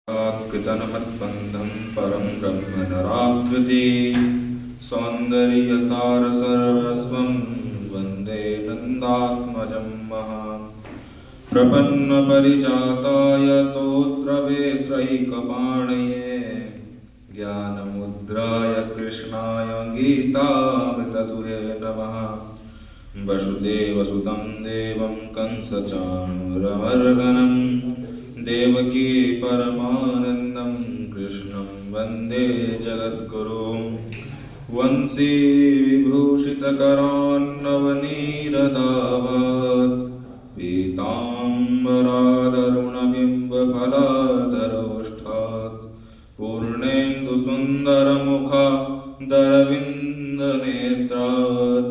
कृतनमत्बन्धं परं ब्रह्म नराकृति सौन्दर्यसार सर्वस्वं वन्दे नन्दात्मजं महान् प्रपन्नपरिजाताय तोत्रवेत्रैकपाणये ज्ञानमुद्राय कृष्णाय गीतामृतदुहे नमः। वसुदेवसुतं देवं कंसचाणूरमर्दनं देवकी परमानन्दं कृष्णं वन्दे जगद्गुरुं। वंशी विभूषितकरान्नवनीरदावत् पीताम्बरादरुणबिम्बफलाधरोष्ठात् पूर्णेन्दुसुन्दरमुखादरविन्दनेत्रात्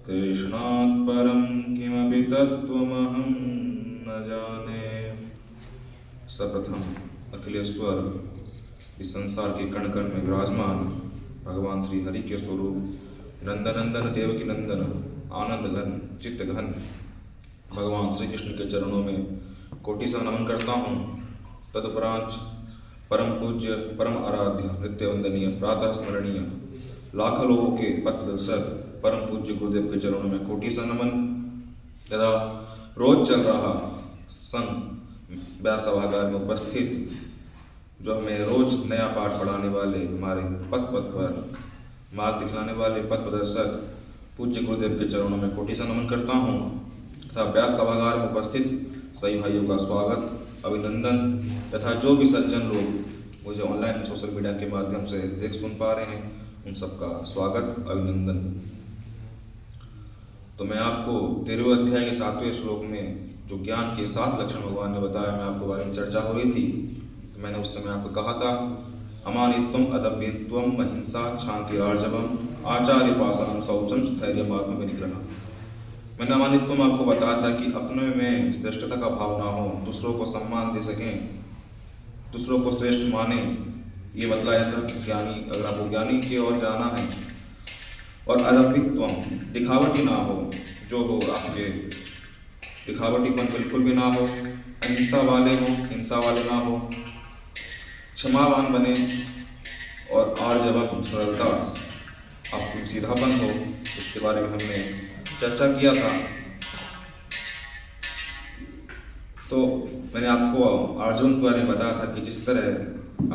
कृष्णात् परं किमपि तत्त्वमहं न जाने। सर्वप्रथम अखिलेश्वर इस संसार के कण कण में विराजमान भगवान श्री हरि के स्वरूप नंदनंदन देवकी नंदन आनंद घन चित्त घन भगवान श्री कृष्ण के चरणों में कोटि सा नमन करता हूँ। तदुपरांत परम पूज्य परम आराध्य नित्य वंदनीय प्रातः स्मरणीय लाखों लोगों के पथदर्शक परम पूज्य गुरुदेव के चरणों में कोटि सा नमन तथा रोज चल रहा संघ व्यास सभागार में उपस्थित जो हमें रोज नया पाठ पढ़ाने वाले हमारे पथ पर मार्ग दिखलाने वाले पथ प्रदर्शक पूज्य गुरुदेव के चरणों में कोटि सा नमन करता हूँ तथा व्यास सभागार में उपस्थित सभी भाइयों का स्वागत अभिनंदन तथा जो भी सज्जन लोग मुझे ऑनलाइन सोशल मीडिया के माध्यम से देख सुन पा रहे हैं उन सबका स्वागत अभिनंदन। तो मैं आपको 13वें अध्याय के 7वें श्लोक में जो ज्ञान के 7 लक्षण भगवान ने बताया, मैं आपको बारे में चर्चा हो रही थी। तो मैंने उस समय आपको कहा था अमानित्वम अदम्यत्वम अहिंसा क्षांतिरार्जवम आचार्योपासनम शौचम स्थैर्यम आत्मविनिग्रह। मैंने अमानित्वम आपको बताया था कि अपने में श्रेष्ठता का भाव ना हो, दूसरों को सम्मान दे सकें, दूसरों को श्रेष्ठ माने, ये बतलाया था ज्ञानी अगर आपको ज्ञानी की ओर जाना है। और अदम्यत्वम दिखावटी ना हो, जो हो आपके दिखावटीपन बिल्कुल भी ना हो, अहिंसा वाले हो, हिंसा वाले ना हो, क्षमावान बने और आर्जवम सरलता आपको सीधापन हो, इसके बारे में हमने चर्चा किया था। तो मैंने आपको आर्जव के बारे में बताया था कि जिस तरह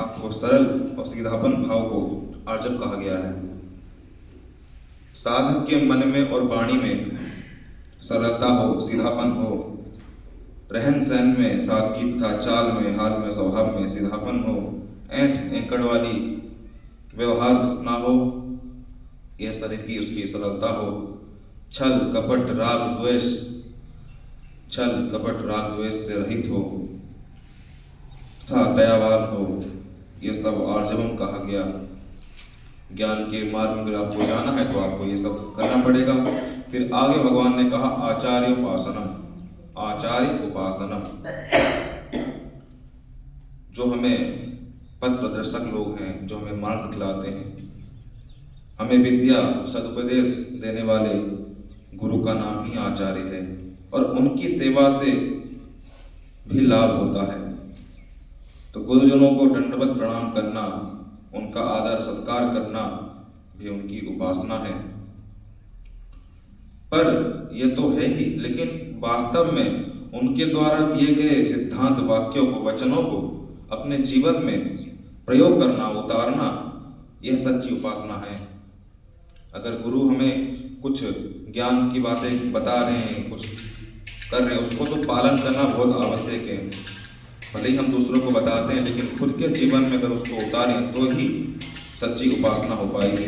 आपको सरल और सीधापन भाव को आर्जव कहा गया है। साधक के मन में और वाणी में सरलता हो, सीधापन हो, रहन सहन में सादगी तथा चाल में हाल में स्वभाव में सीधापन हो, ऐंठ ऐंकड़ वाली व्यवहार ना हो, यह शरीर की उसकी सरलता हो, छल कपट राग द्वेष से रहित हो तथा दयावान हो, यह सब आर्जवम कहा गया। ज्ञान के मार्ग में अगर आपको जाना है तो आपको ये सब करना पड़ेगा। फिर आगे भगवान ने कहा आचार्य उपासनम जो हमें पथ प्रदर्शक लोग हैं, जो हमें मार्ग दिखलाते हैं, हमें विद्या सदुपदेश देने वाले गुरु का नाम ही आचार्य है और उनकी सेवा से भी लाभ होता है। तो गुरुजनों को दंडवत प्रणाम करना, उनका आदर सत्कार करना भी उनकी उपासना है। पर यह तो है ही, लेकिन वास्तव में उनके द्वारा दिए गए सिद्धांत वाक्यों को वचनों को अपने जीवन में प्रयोग करना, उतारना, यह सच्ची उपासना है। अगर गुरु हमें कुछ ज्ञान की बातें बता रहे हैं, कुछ कर रहे हैं, उसको तो पालन करना बहुत आवश्यक है। भले ही हम दूसरों को बताते हैं, लेकिन खुद के जीवन में अगर उसको उतारें तो ही सच्ची उपासना हो पाएगी।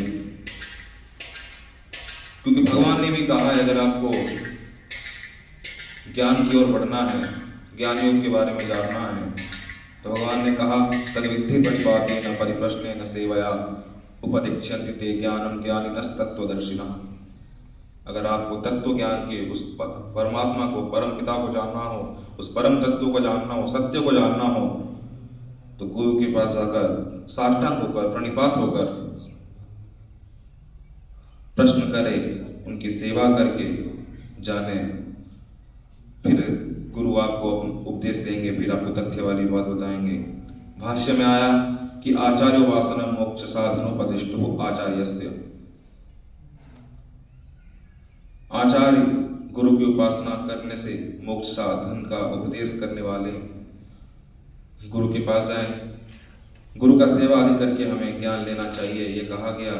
क्योंकि भगवान ने भी कहा है अगर आपको ज्ञान की ओर बढ़ना है, ज्ञान योग के बारे में जानना है, तो भगवान ने कहा तद्विद्धि परिपातेन परिप्रश्नेन सेवया उपदिक्ष्यन्ति ते ज्ञानम ज्ञानिनस्तत्त्वदर्शिनः। अगर आपको तत्व ज्ञान के उस परमात्मा को, परम पिता को जानना हो, उस परम तत्व को जानना हो, सत्य को जानना हो, तो गुरु के पास जाकर साष्टांग होकर, प्रणिपात होकर प्रश्न करें, उनकी सेवा करके जाने। फिर गुरु आपको उपदेश देंगे, फिर आपको तथ्य वाली बात बताएंगे। भाष्य में आया कि आचार्योपासनं मोक्ष साधनोपदिष्टो आचार्यस्य। आचार्य गुरु की उपासना करने से मोक्ष साधन का उपदेश करने वाले गुरु के पास जाएं। गुरु का सेवा आदि करके हमें ज्ञान लेना चाहिए, ये कहा गया।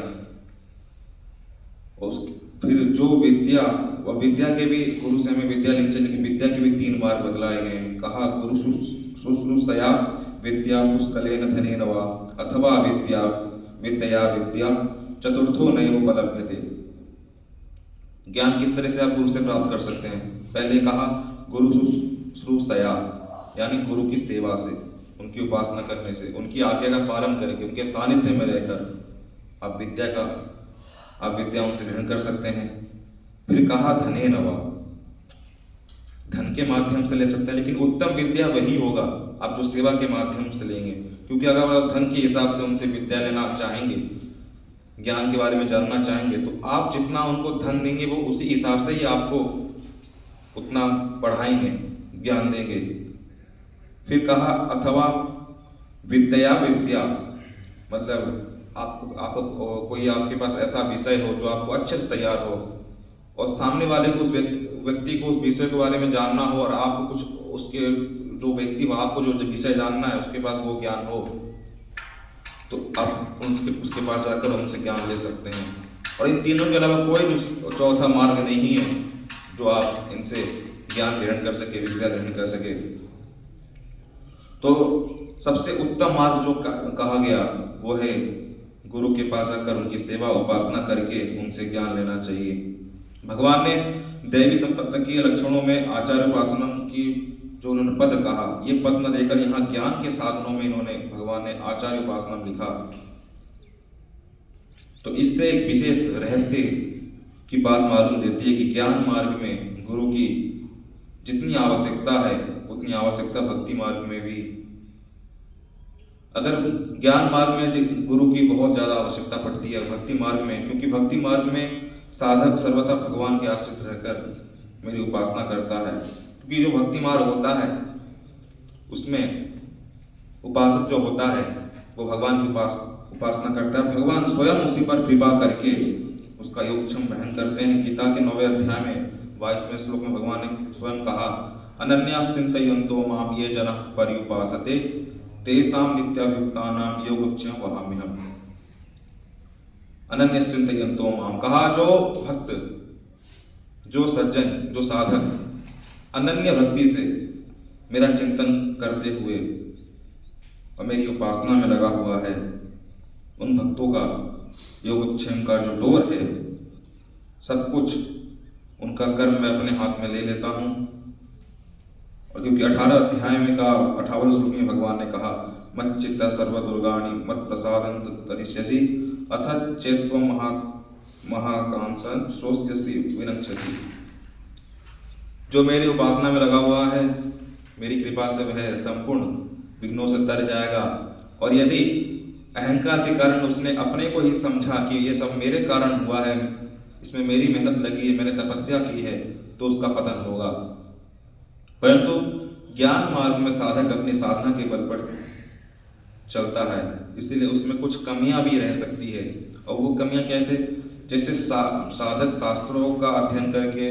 फिर जो विद्या, और विद्या के भी गुरु से हमें विद्या लेनी चाहिए, लेकिन विद्या के भी 3 मार्ग बतलाए गए हैं। कहा गुरु शुश्रूषया विद्या पुष्कलेन धनेन वा अथवा विद्या विद्या विद्या चतुर्थो नैव उपलभ्यते। ज्ञान किस तरह से आप गुरु से प्राप्त कर सकते हैं? पहले कहा गुरु शुश्रूषया, यानी गुरु की सेवा से, उनकी उपासना करने से, उनकी आज्ञा का पालन करके, उनके सानिध्य में रहकर आप विद्या उनसे ग्रहण कर सकते हैं। फिर कहा धनेन वा, धन के माध्यम से ले सकते हैं, लेकिन उत्तम विद्या वही होगा आप जो सेवा के माध्यम से लेंगे। क्योंकि अगर आप धन के हिसाब से उनसे विद्या लेना चाहेंगे, ज्ञान के बारे में जानना चाहेंगे, तो आप जितना उनको धन देंगे वो उसी हिसाब से ही आपको उतना पढ़ाएंगे, ज्ञान देंगे। फिर कहा अथवा विद्या विद्या, मतलब आपको कोई आपके पास ऐसा विषय हो जो आपको अच्छे से तैयार हो, और सामने वाले को, उस व्यक्ति को उस विषय के बारे में जानना हो, और आपको कुछ उसके जो व्यक्ति हो, आपको जो विषय जानना है उसके पास वो ज्ञान हो, तो आप उसके पास जाकर उनसे ज्ञान ले सकते हैं। और इन तीनों के अलावा कोई चौथा मार्ग नहीं है जो आप इनसे ज्ञान ग्रहण कर सके, विद्या ग्रहण कर सके। तो सबसे उत्तम मार्ग जो कहा गया वो है गुरु के पास आकर उनकी सेवा उपासना करके उनसे ज्ञान लेना चाहिए। भगवान ने दैवी संपत्ति के लक्षणों में आचार्य उपासना की जो उन्होंने पद कहा, ये पद न देकर यहाँ ज्ञान के साधनों में इन्होंने भगवान ने आचार्य उपासना लिखा। तो इससे एक विशेष रहस्य की बात मालूम देती है कि ज्ञान मार्ग में गुरु की जितनी आवश्यकता है उतनी आवश्यकता भक्ति मार्ग में भी। अगर ज्ञान मार्ग में गुरु की बहुत ज़्यादा आवश्यकता पड़ती है भक्ति मार्ग में, क्योंकि भक्ति मार्ग में साधक सर्वथा भगवान के आश्रित रहकर मेरी उपासना करता है। क्योंकि जो भक्ति मार्ग होता है उसमें उपासक जो होता है वो भगवान की उपासना करता है। भगवान स्वयं उसी पर कृपा करके उसका योगक्षम वहन करते हैं। गीता के 9वें अध्याय में 22वें श्लोक में भगवान ने स्वयं कहा, अनन्याश्चिन्तयन्तो माम ये जनः पर्युपासते तेषां नित्याभियुक्तानां योगक्षेमं वहाम्यहम्। अनन्यश्चिन्तयन्तो माम, कहा जो भक्त, जो सज्जन, जो साधक अनन्य भक्ति से मेरा चिंतन करते हुए और मेरी उपासना में लगा हुआ है, उन भक्तों का योगक्षेम का जो डोर है, सब कुछ उनका कर्म मैं अपने हाथ में ले लेता हूँ। और क्योंकि 18 अध्याय में का 58 श्लोक में भगवान ने कहा, मच्चित्ता सर्वदुर्गाणि मत प्रसादं तरिष्यसि अथ चेत्त्वं महाकांक्षं श्रोष्यसि विनक्ष्यसि। जो मेरी उपासना में लगा हुआ है, मेरी कृपा से वह संपूर्ण विघ्नों से तर जाएगा। और यदि अहंकार के कारण उसने अपने को ही समझा कि ये सब मेरे कारण हुआ है, इसमें मेरी मेहनत लगी है, मैंने तपस्या की है, तो उसका पतन होगा। परंतु ज्ञान मार्ग में साधक अपनी साधना के बल पर चलता है, इसलिए उसमें कुछ कमियां भी रह सकती है। और वो कमियां कैसे? जैसे साधक शास्त्रों का अध्ययन करके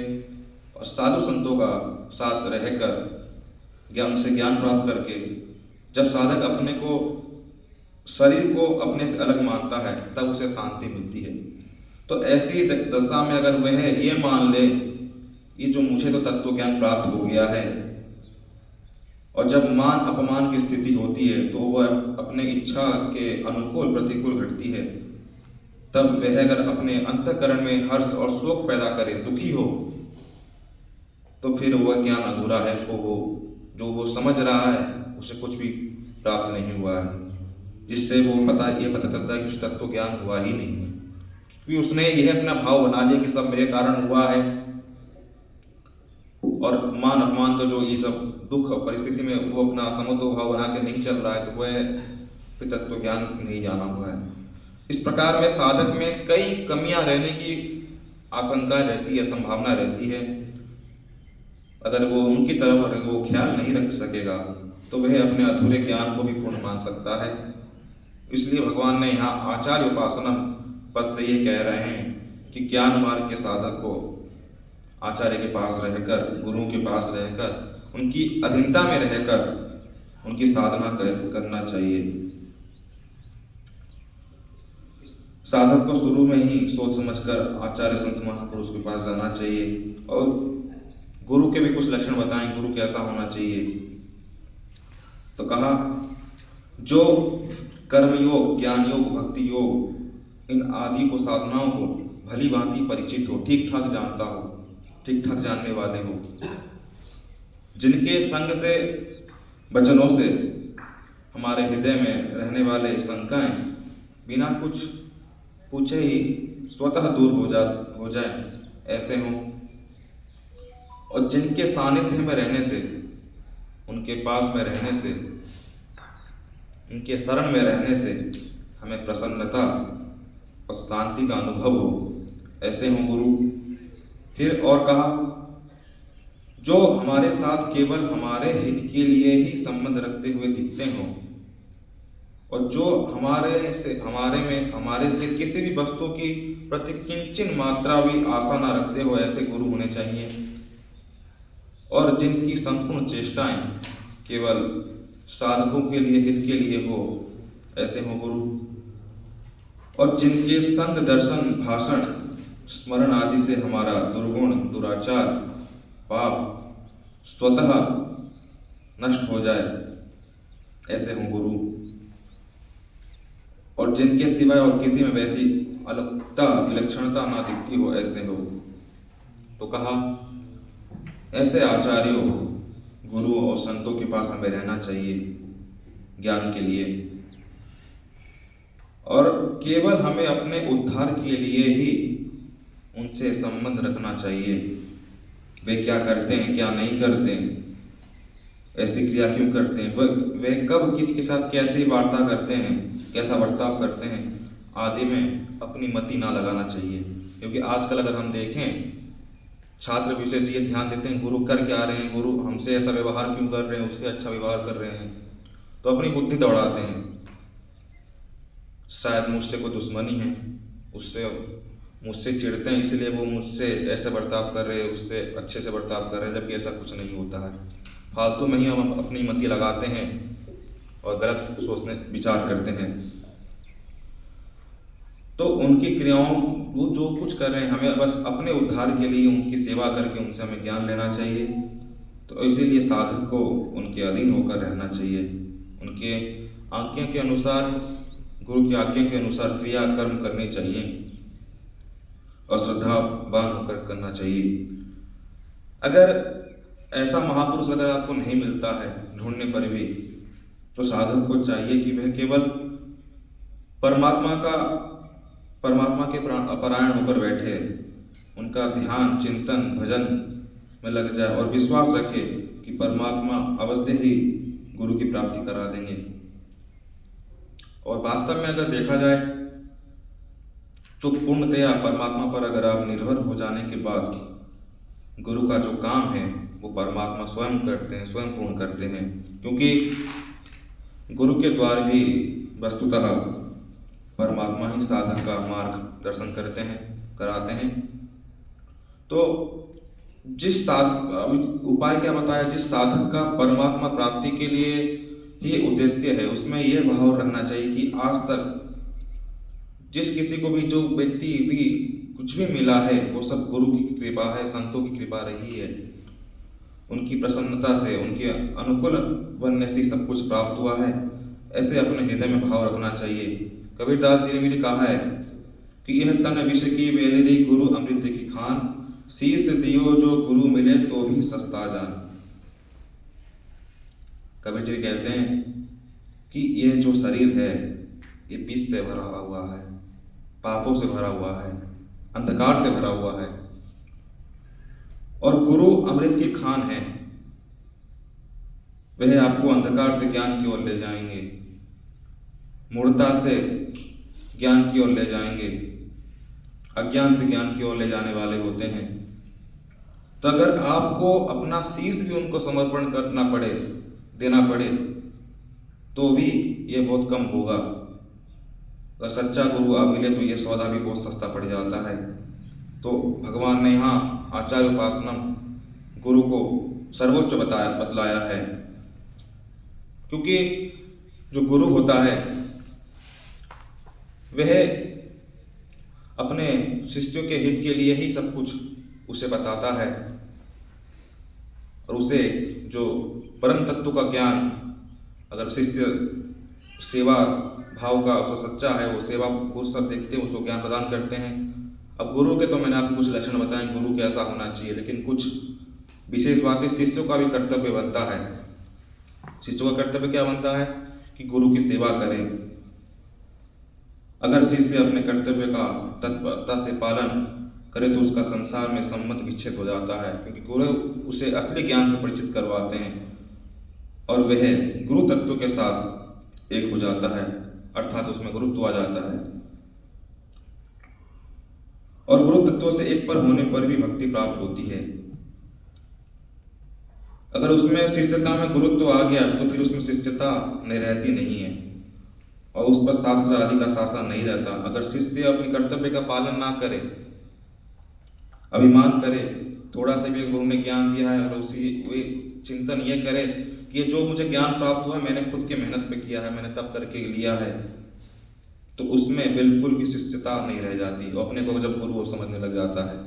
और साधु संतों का साथ रहकर ज्ञान से ज्ञान प्राप्त करके, जब साधक अपने को, शरीर को अपने से अलग मानता है, तब उसे शांति मिलती है। तो ऐसी दशा में अगर वह ये मान ले, ये जो मुझे तो तत्व ज्ञान प्राप्त हो गया है, और जब मान अपमान की स्थिति होती है तो वह अपने इच्छा के अनुकूल प्रतिकूल घटती है, तब वह अगर अपने अंतःकरण में हर्ष और शोक पैदा करे, दुखी हो, तो फिर वह ज्ञान अधूरा है। उसको जो वो समझ रहा है उसे कुछ भी प्राप्त नहीं हुआ है, जिससे वो पता चलता है कि उसे तत्व ज्ञान हुआ ही नहीं है। क्योंकि उसने यह अपना भाव बना लिया कि सब मेरे कारण हुआ है, और मान अपमान तो जो ये सब दुख परिस्थिति में वो अपना समत्व भाव बना के नहीं चल रहा है, तो वह तत्व ज्ञान नहीं जाना हुआ है। इस प्रकार में साधक में कई कमियां रहने की आशंका रहती है, संभावना रहती है। अगर वो उनकी तरफ वो ख्याल नहीं रख सकेगा तो वह अपने अधूरे ज्ञान को भी पूर्ण मान सकता है। इसलिए भगवान ने यहाँ आचार्य उपासना पद से ये कह रहे हैं कि ज्ञान मार्ग के साधक को आचार्य के पास रहकर, गुरुओं के पास रहकर, उनकी अधीनता में रहकर उनकी साधना करना चाहिए। साधक को शुरू में ही सोच समझकर आचार्य संत महापुरुष के पास जाना चाहिए और गुरु के भी कुछ लक्षण बताएं, गुरु कैसा होना चाहिए। तो कहा, जो कर्म योग, ज्ञान योग, भक्ति योग, इन आदि को साधनाओं को भली भांति परिचित हो, ठीक ठाक जानता हो, ठीक ठाक जानने वाले हो, जिनके संग से, वचनों से हमारे हृदय में रहने वाले शंकाएं बिना कुछ पूछे ही स्वतः दूर हो जाए, ऐसे हों। और जिनके सानिध्य में रहने से, उनके पास में रहने से, उनके शरण में रहने से हमें प्रसन्नता और शांति का अनुभव हो, ऐसे हों गुरु। फिर और कहा, जो हमारे साथ केवल हमारे हित के लिए ही संबंध रखते हुए दिखते हों और जो हमारे से किसी भी वस्तु की प्रति किंचिन मात्रा भी आशा न रखते हो, ऐसे गुरु होने चाहिए। और जिनकी संपूर्ण चेष्टाएं केवल साधकों के लिए, हित के लिए हो, ऐसे हो गुरु। और जिनके संग, दर्शन, भाषण, स्मरण आदि से हमारा दुर्गुण, दुराचार, पाप स्वतः नष्ट हो जाए, ऐसे हो गुरु। और जिनके सिवाय और किसी में वैसी अलगता, विलक्षणता ना दिखती हो, ऐसे हो। तो कहा, ऐसे आचार्यों, गुरुओं और संतों के पास हमें रहना चाहिए ज्ञान के लिए। और केवल हमें अपने उद्धार के लिए ही उनसे संबंध रखना चाहिए। वे क्या करते हैं, क्या नहीं करते हैं, ऐसी क्रिया क्यों करते हैं, वे कब किसके साथ कैसी वार्ता करते हैं, कैसा बर्ताव करते हैं आदि में अपनी मति ना लगाना चाहिए। क्योंकि आजकल अगर हम देखें, छात्र विशेष ये ध्यान देते हैं, गुरु कर क्या रहे हैं, गुरु हमसे ऐसा व्यवहार क्यों कर रहे हैं, उससे अच्छा व्यवहार कर रहे हैं, तो अपनी बुद्धि दौड़ाते हैं। शायद मुझसे कोई दुश्मनी है, मुझसे चिढ़ते हैं, इसलिए वो मुझसे ऐसे बर्ताव कर रहे हैं, उससे अच्छे से बर्ताव कर रहे हैं, जबकि ऐसा कुछ नहीं होता है। फालतू में ही हम अपनी मति लगाते हैं और गलत सोचने विचार करते हैं। तो उनकी क्रियाओं, वो जो कुछ कर रहे हैं, हमें बस अपने उद्धार के लिए उनकी सेवा करके उनसे हमें ज्ञान लेना चाहिए। तो इसीलिए साधक को उनके अधीन होकर रहना चाहिए, उनके आज्ञा के अनुसार, गुरु की आज्ञा के अनुसार क्रिया कर्म करने चाहिए और श्रद्धावान होकर करना चाहिए। अगर ऐसा महापुरुष अगर आपको नहीं मिलता है ढूंढने पर भी, तो साधक को चाहिए कि वह केवल परमात्मा के परायण होकर बैठे, उनका ध्यान, चिंतन, भजन में लग जाए और विश्वास रखे कि परमात्मा अवश्य ही गुरु की प्राप्ति करा देंगे। और वास्तव में अगर देखा जाए तो पूर्णतया परमात्मा पर अगर आप निर्भर हो जाने के बाद गुरु का जो काम है वो परमात्मा स्वयं करते हैं, स्वयं पूर्ण करते हैं। क्योंकि गुरु के द्वार भी वस्तुतः परमात्मा ही साधक का मार्ग दर्शन कराते हैं। तो उपाय क्या बताया, जिस साधक का परमात्मा प्राप्ति के लिए ये उद्देश्य है, उसमें यह भाव रखना चाहिए कि आज तक जिस किसी को भी, जो व्यक्ति भी कुछ भी मिला है, वो सब गुरु की कृपा है, संतों की कृपा रही है। उनकी प्रसन्नता से, उनके अनुकूल बनने से सब कुछ प्राप्त हुआ है। ऐसे अपने हृदय में भाव रखना चाहिए। कबीरदास जी ने भी कहा है कि यह तन विष की बेलरी, गुरु अमृत की खान, शीस दियो जो गुरु मिले तो भी सस्ता जान। कबीर जी कहते हैं कि यह जो शरीर है ये विष से भरा हुआ है, पापों से भरा हुआ है, अंधकार से भरा हुआ है, और गुरु अमृत की खान है। वह आपको अंधकार से ज्ञान की ओर ले जाएंगे, मूढ़ता से ज्ञान की ओर ले जाएंगे, अज्ञान से ज्ञान की ओर ले जाने वाले होते हैं। तो अगर आपको अपना शीश भी उनको समर्पण करना पड़े देना पड़े तो भी यह बहुत कम होगा। अगर सच्चा गुरु आप मिले तो यह सौदा भी बहुत सस्ता पड़ जाता है। तो भगवान ने यहाँ आचार्य उपासनम गुरु को सर्वोच्च बतलाया है, क्योंकि जो गुरु होता है वह अपने शिष्यों के हित के लिए ही सब कुछ उसे बताता है, और उसे जो परम तत्व का ज्ञान, अगर शिष्य सेवा भाव का उसका सच्चा है, वो सेवा गुरु सब देखते हैं, उसको ज्ञान प्रदान करते हैं। अब गुरु के तो मैंने आपको कुछ लक्षण बताए गुरु कैसा होना चाहिए, लेकिन कुछ विशेष बातें शिष्यों का भी कर्तव्य बनता है। शिष्यों का कर्तव्य क्या बनता है कि गुरु की सेवा करें। अगर शिष्य अपने कर्तव्य का तत्परता से पालन करे तो उसका संसार में संबंध विच्छेद हो जाता है, क्योंकि गुरु उसे असली ज्ञान से परिचित करवाते हैं और वह गुरु तत्व के साथ एक हो जाता है, अर्थात उसमें गुरुत्व आ जाता है। और गुरु तत्व से एक पर होने पर भी भक्ति प्राप्त होती है। अगर उसमें शिष्यता में गुरुत्व आ गया तो फिर उसमें शिष्यता नहीं रहती नहीं है, और उस पर शास्त्र आदि का शासन नहीं रहता। अगर शिष्य अपने कर्तव्य का पालन ना करे, अभिमान करे, थोड़ा सा भी गुरु ने ज्ञान दिया है और उसी वे चिंतन ये करे कि ये जो मुझे ज्ञान प्राप्त हुआ मैंने खुद की मेहनत पे किया है, मैंने तब करके लिया है, तो उसमें बिल्कुल भी शिष्यता नहीं रह जाती, और अपने को जब गुरु समझने लग जाता है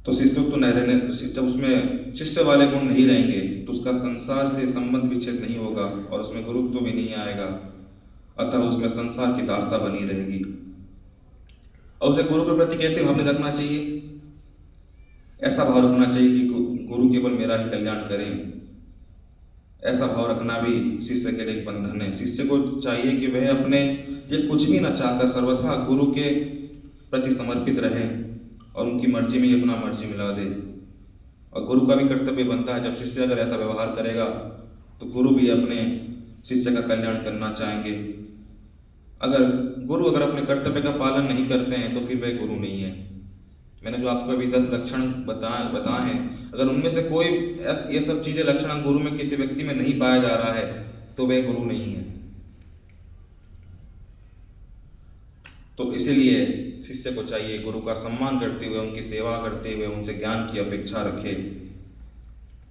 तो शिष्य तो नहीं रहने, जब उसमें शिष्य वाले गुण नहीं रहेंगे तो उसका संसार से संबंध विच्छेद नहीं होगा और उसमें गुरुत्व भी नहीं आएगा, अतः उसमें संसार की दास्ता बनी रहेगी। और उसे गुरु के प्रति कैसे भाव रखना चाहिए? ऐसा भाव रखना चाहिए कि गुरु केवल मेरा ही कल्याण करें। ऐसा भाव रखना भी शिष्य के लिए एक बंधन है। शिष्य को चाहिए कि वह अपने ये कुछ भी न चाहकर सर्वथा गुरु के प्रति समर्पित रहे और उनकी मर्जी में ही अपना मर्जी मिला दे। और गुरु का भी कर्तव्य बनता है, जब शिष्य अगर ऐसा व्यवहार करेगा तो गुरु भी अपने शिष्य का कल्याण करना चाहेंगे। अगर गुरु अपने कर्तव्य का पालन नहीं करते हैं तो फिर वह गुरु नहीं है। मैंने जो आपको अभी 10 लक्षण बताए हैं, अगर उनमें से कोई ये सब चीजें लक्षण गुरु में किसी व्यक्ति में नहीं पाया जा रहा है तो वह गुरु नहीं है। तो इसीलिए शिष्य को चाहिए गुरु का सम्मान करते हुए, उनकी सेवा करते हुए उनसे ज्ञान की अपेक्षा रखे।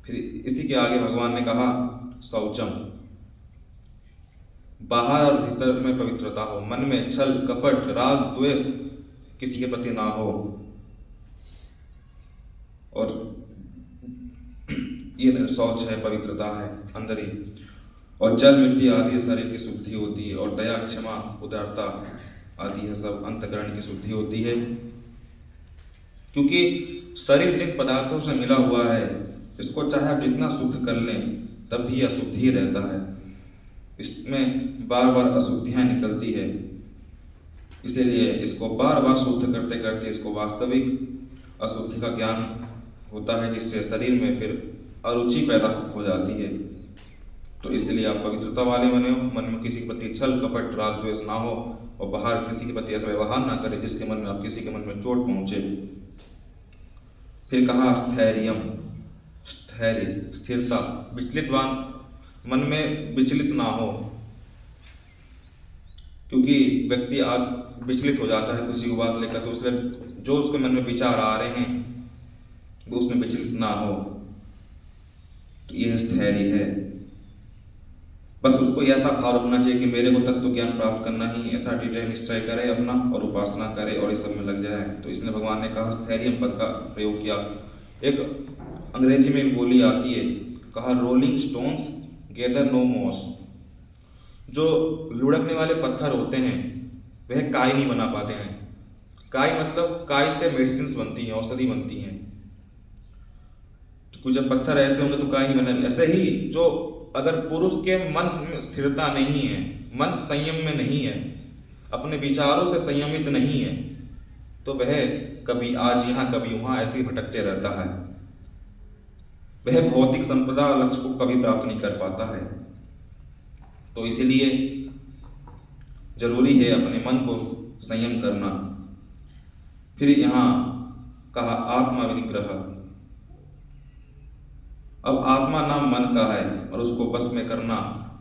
फिर इसी के आगे भगवान ने कहा शौचम, बाहर और भीतर में पवित्रता हो, मन में छल कपट राग द्वेष किसी के प्रति ना हो, और ये शौच है, पवित्रता है अंदर ही। और जल मिट्टी आदि शरीर की शुद्धि होती है, और दया क्षमा उदारता आदि है सब अंतकरण की शुद्धि होती है। क्योंकि शरीर जिन पदार्थों से मिला हुआ है इसको चाहे आप जितना शुद्ध कर लें तब भी अशुद्ध ही रहता है, इसमें बार बार अशुद्धियाँ निकलती है। इसीलिए इसको बार बार शुद्ध करते करते इसको वास्तविक अशुद्धि का ज्ञान होता है, जिससे शरीर में फिर अरुचि पैदा हो जाती है। तो इसलिए आप पवित्रता वाले बने हो, मन में किसी के प्रति छल कपट राग द्वेष ना हो, और बाहर किसी के प्रति ऐसा व्यवहार ना करें जिसके मन में आप किसी के मन में चोट पहुंचे। फिर कहा स्थैर्यम, स्थैर्य स्थिरता, विचलितवान मन में विचलित ना हो, क्योंकि व्यक्ति आज विचलित हो जाता है किसी को बात लेकर, तो उसमें जो उसके मन में विचार आ रहे हैं वो उसमें विचलित ना हो, तो यह स्थैर्य है। बस उसको ऐसा भाव रखना चाहिए कि मेरे को तत्व ज्ञान प्राप्त करना ही, ऐसा दृढ़ निश्चय करे अपना और उपासना करे और इस सब में लग जाए। तो इसलिए भगवान ने कहा स्थैर्य पद का प्रयोग किया। एक अंग्रेजी में बोली आती है, कहा rolling stones gather no moss. जो लुढ़कने वाले पत्थर होते हैं वह काई नहीं बना पाते हैं। काई मतलब काई से मेडिसिन बनती हैं, औषधि बनती हैं। तो कुछ जब पत्थर ऐसे होंगे तो काई नहीं बना। ऐसे ही जो अगर पुरुष के मन में स्थिरता नहीं है, मन संयम में नहीं है, अपने विचारों से संयमित नहीं है, तो वह कभी आज यहाँ कभी वहाँ ऐसे ही भटकते रहता है। वह भौतिक संपदा लक्ष्य को कभी प्राप्त नहीं कर पाता है। तो इसीलिए जरूरी है अपने मन को संयम करना। फिर यहाँ कहा आत्मा विनिग्रह। अब आत्मा नाम मन का है और उसको बस में करना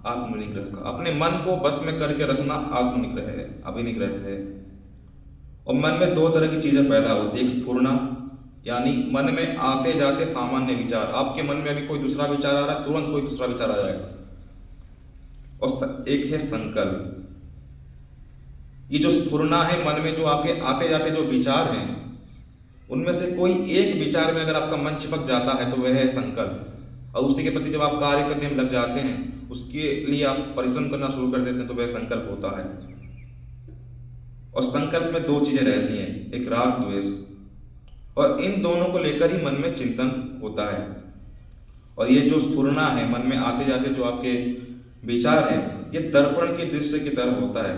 आत्मनिग्रह का। अपने मन को बस में करके रखना आत्मनिग्रह है, अभिनिग्रह है। और मन में दो तरह की चीजें पैदा होती है। एक स्फुरना, यानी मन में आते जाते सामान्य विचार। आपके मन में अभी कोई दूसरा विचार आ रहा है, तुरंत कोई दूसरा विचार आ जाएगा। और एक है संकल्प। ये जो स्फुरना है मन में, जो आपके आते जाते जो विचार हैं, उनमें से कोई एक विचार में अगर आपका मन चिपक जाता है तो वह है संकल्प। और उसी के प्रति जब आप कार्य करने में लग जाते हैं, उसके लिए आप परिश्रम करना शुरू कर देते हैं, तो वह संकल्प होता है। और संकल्प में दो चीजें रहती हैं, एक राग द्वेष, और इन दोनों को लेकर ही मन में चिंतन होता है। और ये जो स्फुरना है मन में आते जाते जो आपके विचार है, ये दर्पण के दृश्य की तरह होता है।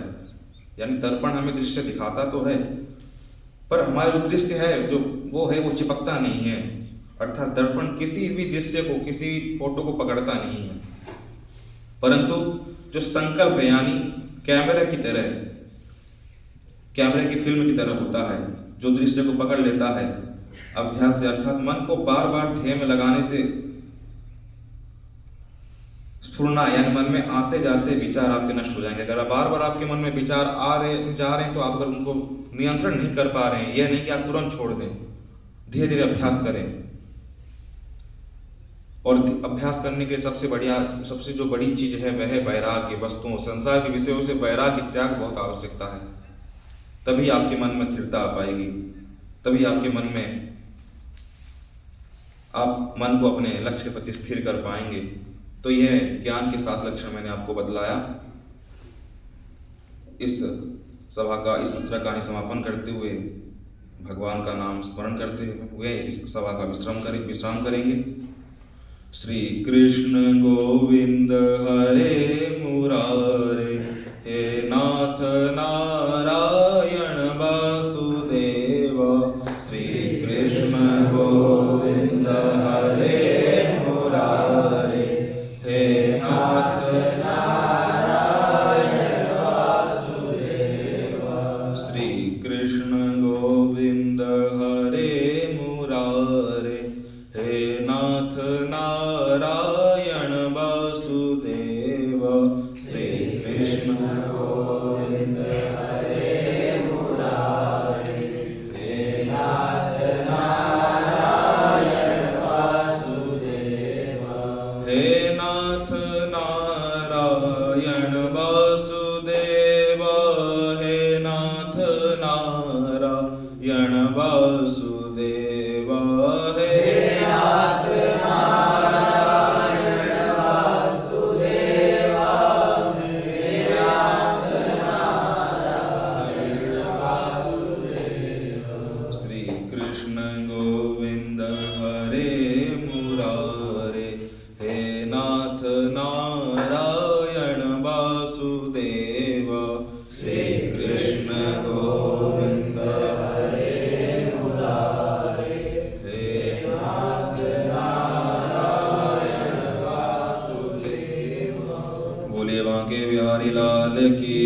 यानी दर्पण हमें दृश्य दिखाता तो है, पर हमारा जो दृश्य है जो वो चिपकता नहीं है। अर्थात दर्पण किसी भी दृश्य को, किसी भी फोटो को पकड़ता नहीं है, परंतु जो संकल्प है यानी कैमरे की तरह, कैमरे की फिल्म की तरह होता है, जो दृश्य को पकड़ लेता है अभ्यास से। अर्थात मन को बार बार ध्येय में लगाने से स्फुरना यानी मन में आते जाते विचार आपके नष्ट हो जाएंगे। अगर बार बार आपके मन में विचार आ रहे जा रहे हैं, तो आप अगर उनको नियंत्रण नहीं कर पा रहे हैं, यह नहीं कि आप तुरंत छोड़ दें, धीरे धीरे अभ्यास करें। और अभ्यास करने के सबसे जो बड़ी चीज है वह है वैराग्य। वस्तुओं, संसार के विषयों से वैराग्य त्याग बहुत आवश्यकता है। तभी आपके मन में स्थिरता आ पाएगी, तभी आपके मन में आप मन को अपने लक्ष्य के प्रति स्थिर कर पाएंगे। तो यह ज्ञान के 7 लक्षण मैंने आपको बतलाया। इस सभा का, इस सत्र का ही समापन करते हुए, भगवान का नाम स्मरण करते हुए इस सभा का विश्राम करेंगे। श्री कृष्ण गोविंद हरे मुरारे, हे नाथ नारायण वासुदेव। श्री कृष्ण गोविंद हरे मुरारे, हे नाथ नारायण वासुदेव। श्री कृष्ण गोविंद हरे मुरारे, हे नाथ नारायण वासुदेव। श्री कृष्ण गोविंद हरे मुरारे, हे नाथ नारायण वासुदेव। हे नाथ नारायण वासुदेव, हे नाथ नारायण वासुदेव। हे नाथ नारायण वासुदेव, हे नाथ नारायण वासुदेव। श्री कृष्ण गोविंद हरे मुरारे, हे नाथ नारायण वासुदेव। श्री कृष्ण गोविंद हरे मुरारे, हे नाथ नारायण वासुदेव। बोले बांके बिहारी लाल की